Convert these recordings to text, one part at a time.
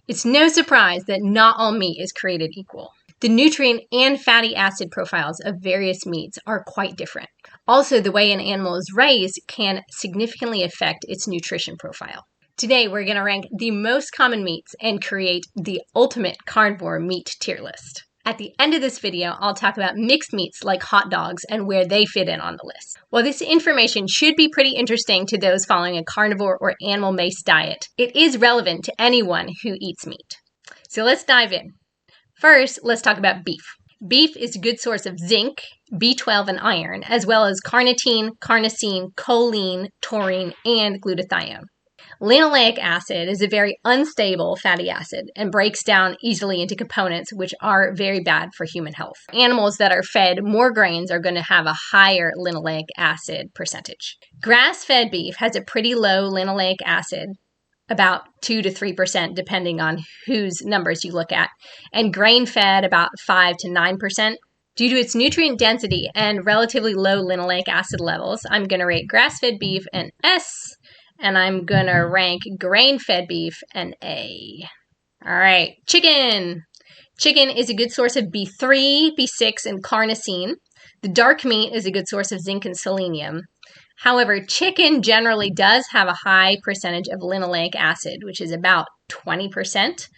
It's no surprise that not all meat is created equal. The nutrient and fatty acid profiles of various meats are quite different. Also, the way an animal is raised can significantly affect its nutrition profile. Today, we're going to rank the most common meats and create the ultimate carnivore meat tier list. At the end of this video, I'll talk about mixed meats like hot dogs and where they fit in on the list. While this information should be pretty interesting to those following a carnivore or animal-based diet, it is relevant to anyone who eats meat. So let's dive in. First, let's talk about beef. Beef is a good source of zinc, B12, and iron, as well as carnitine, carnosine, choline, taurine, and glutathione. Linoleic acid is a very unstable fatty acid and breaks down easily into components, which are very bad for human health. Animals that are fed more grains are going to have a higher linoleic acid percentage. Grass-fed beef has a pretty low linoleic acid, about 2 to 3% depending on whose numbers you look at, and grain-fed about 5 to 9%. Due to its nutrient density and relatively low linoleic acid levels, I'm going to rate grass-fed beef an S, and I'm going to rank grain-fed beef an A. All right, chicken. Chicken is a good source of B3, B6, and carnosine. The dark meat is a good source of zinc and selenium. However, chicken generally does have a high percentage of linoleic acid, which is about 20%.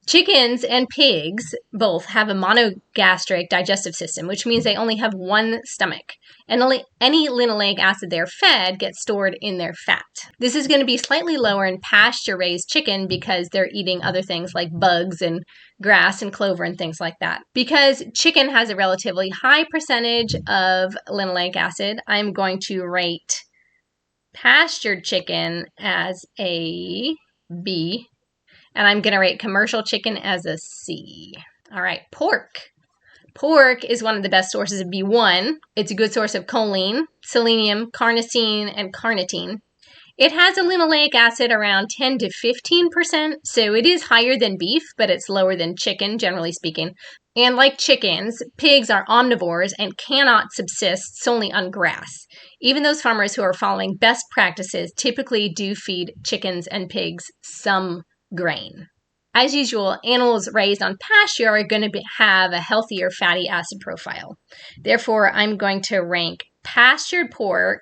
Chickens and pigs both have a monogastric digestive system, which means they only have one stomach, and any linoleic acid they're fed gets stored in their fat. This is going to be slightly lower in pasture-raised chicken because they're eating other things like bugs and grass and clover and things like that. Because chicken has a relatively high percentage of linoleic acid, I'm going to rate pastured chicken as a B, and I'm going to rate commercial chicken as a C. All right, pork. Pork is one of the best sources of B1. It's a good source of choline, selenium, carnosine, and carnitine. It has a linoleic acid around 10 to 15%, so it is higher than beef, but it's lower than chicken, generally speaking. And like chickens, pigs are omnivores and cannot subsist solely on grass. Even those farmers who are following best practices typically do feed chickens and pigs some grain. As usual, animals raised on pasture are going to have a healthier fatty acid profile. Therefore, I'm going to rank pastured pork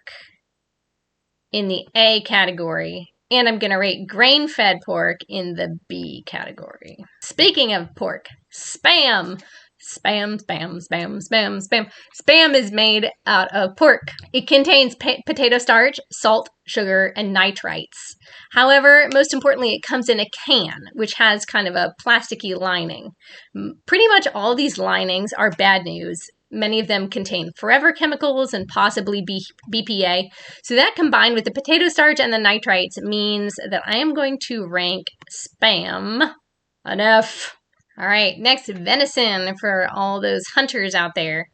in the A category, and I'm going to rate grain-fed pork in the B category. Speaking of pork, Spam. Spam, spam, spam, spam, spam. Spam is made out of pork. It contains potato starch, salt, sugar, and nitrites. However, most importantly, it comes in a can, which has kind of a plasticky lining. Pretty much all these linings are bad news. Many of them contain forever chemicals and possibly BPA. So that combined with the potato starch and the nitrites means that I am going to rank Spam an F. All right, next, venison for all those hunters out there.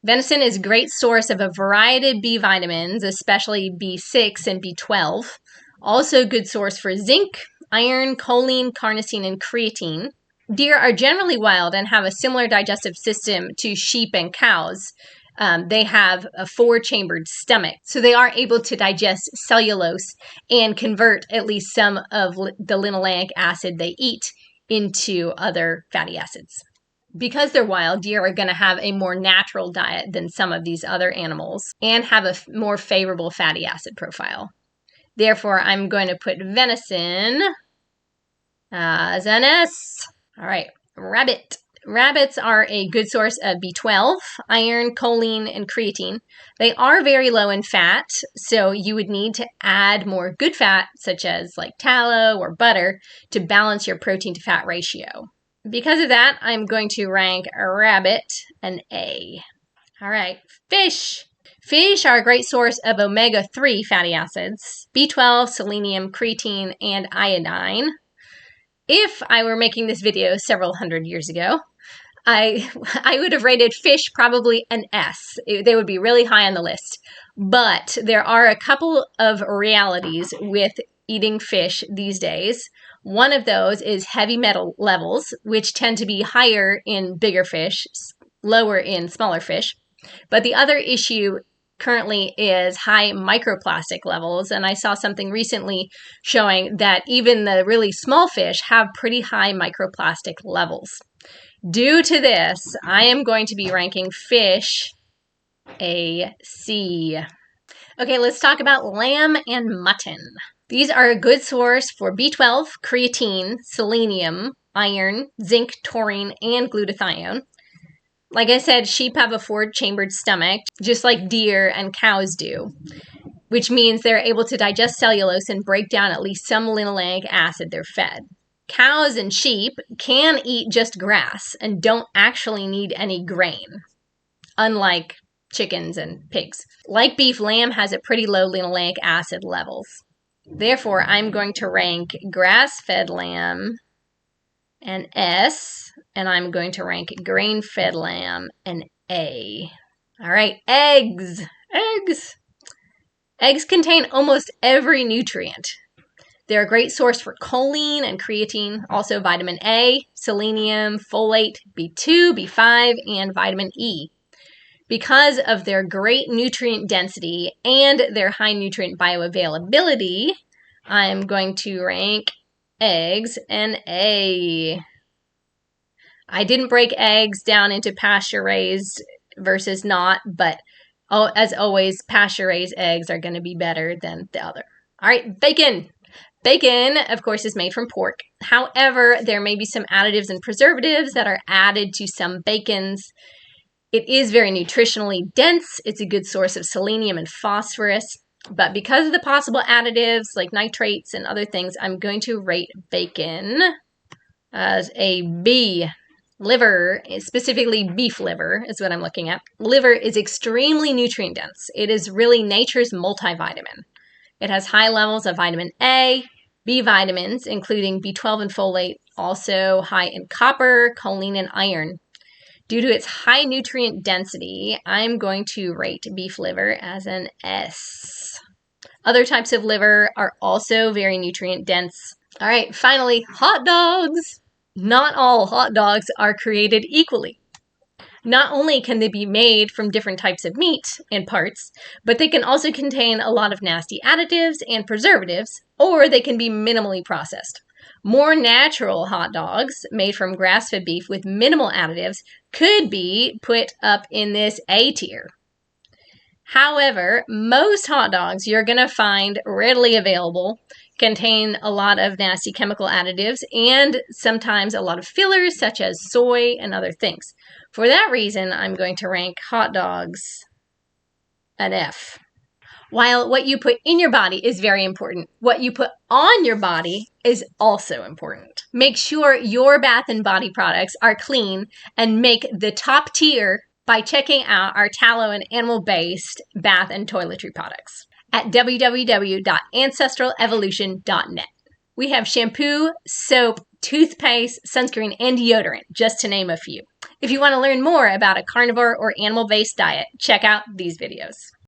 Venison is a great source of a variety of B vitamins, especially B6 and B12. Also a good source for zinc, iron, choline, carnosine, and creatine. Deer are generally wild and have a similar digestive system to sheep and cows. They have a 4-chambered stomach, so they are able to digest cellulose and convert at least some of the linoleic acid they eat into other fatty acids. Because they're wild, deer are going to have a more natural diet than some of these other animals and have a more favorable fatty acid profile. Therefore, I'm going to put venison as an S. All right, rabbit. Rabbits are a good source of B12, iron, choline, and creatine. They are very low in fat, so you would need to add more good fat, such as like tallow or butter, to balance your protein to fat ratio. Because of that, I'm going to rank a rabbit an A. All right, fish. Fish are a great source of omega-3 fatty acids, B12, selenium, creatine, and iodine. If I were making this video several hundred years ago, I would have rated fish probably an S. They would be really high on the list. But there are a couple of realities with eating fish these days. One of those is heavy metal levels, which tend to be higher in bigger fish, lower in smaller fish. But the other issue currently is high microplastic levels. And I saw something recently showing that even the really small fish have pretty high microplastic levels. Due to this, I am going to be ranking fish a C. Okay, let's talk about lamb and mutton. These are a good source for B12, creatine, selenium, iron, zinc, taurine, and glutathione. Like I said, sheep have a forward-chambered stomach, just like deer and cows do, which means they're able to digest cellulose and break down at least some linoleic acid they're fed. Cows and sheep can eat just grass and don't actually need any grain, unlike chickens and pigs. Like beef, lamb has a pretty low linoleic acid levels. Therefore, I'm going to rank grass-fed lamb an S, and I'm going to rank grain-fed lamb an A. All right, eggs. Eggs contain almost every nutrient. They're a great source for choline and creatine, also vitamin A, selenium, folate, B2, B5, and vitamin E. Because of their great nutrient density and their high nutrient bioavailability, I'm going to rank eggs an A. I didn't break eggs down into pasture-raised versus not, but as always, pasture-raised eggs are going to be better than the other. All right, bacon. Bacon, of course, is made from pork. However, there may be some additives and preservatives that are added to some bacons. It is very nutritionally dense. It's a good source of selenium and phosphorus. But because of the possible additives like nitrates and other things, I'm going to rate bacon as a B. Liver, specifically beef liver, is what I'm looking at. Liver is extremely nutrient dense. It is really nature's multivitamin. It has high levels of vitamin A, B vitamins, including B12 and folate, also high in copper, choline, and iron. Due to its high nutrient density, I'm going to rate beef liver as an S. Other types of liver are also very nutrient dense. All right, finally, hot dogs. Not all hot dogs are created equally. Not only can they be made from different types of meat and parts, but they can also contain a lot of nasty additives and preservatives, or they can be minimally processed. More natural hot dogs made from grass-fed beef with minimal additives could be put up in this A tier. However, most hot dogs you're going to find readily available contain a lot of nasty chemical additives and sometimes a lot of fillers such as soy and other things. For that reason, I'm going to rank hot dogs an F. While what you put in your body is very important, what you put on your body is also important. Make sure your bath and body products are clean and make the top tier by checking out our tallow and animal-based bath and toiletry products at www.ancestralevolution.net. We have shampoo, soap, toothpaste, sunscreen, and deodorant, just to name a few. If you want to learn more about a carnivore or animal-based diet, check out these videos.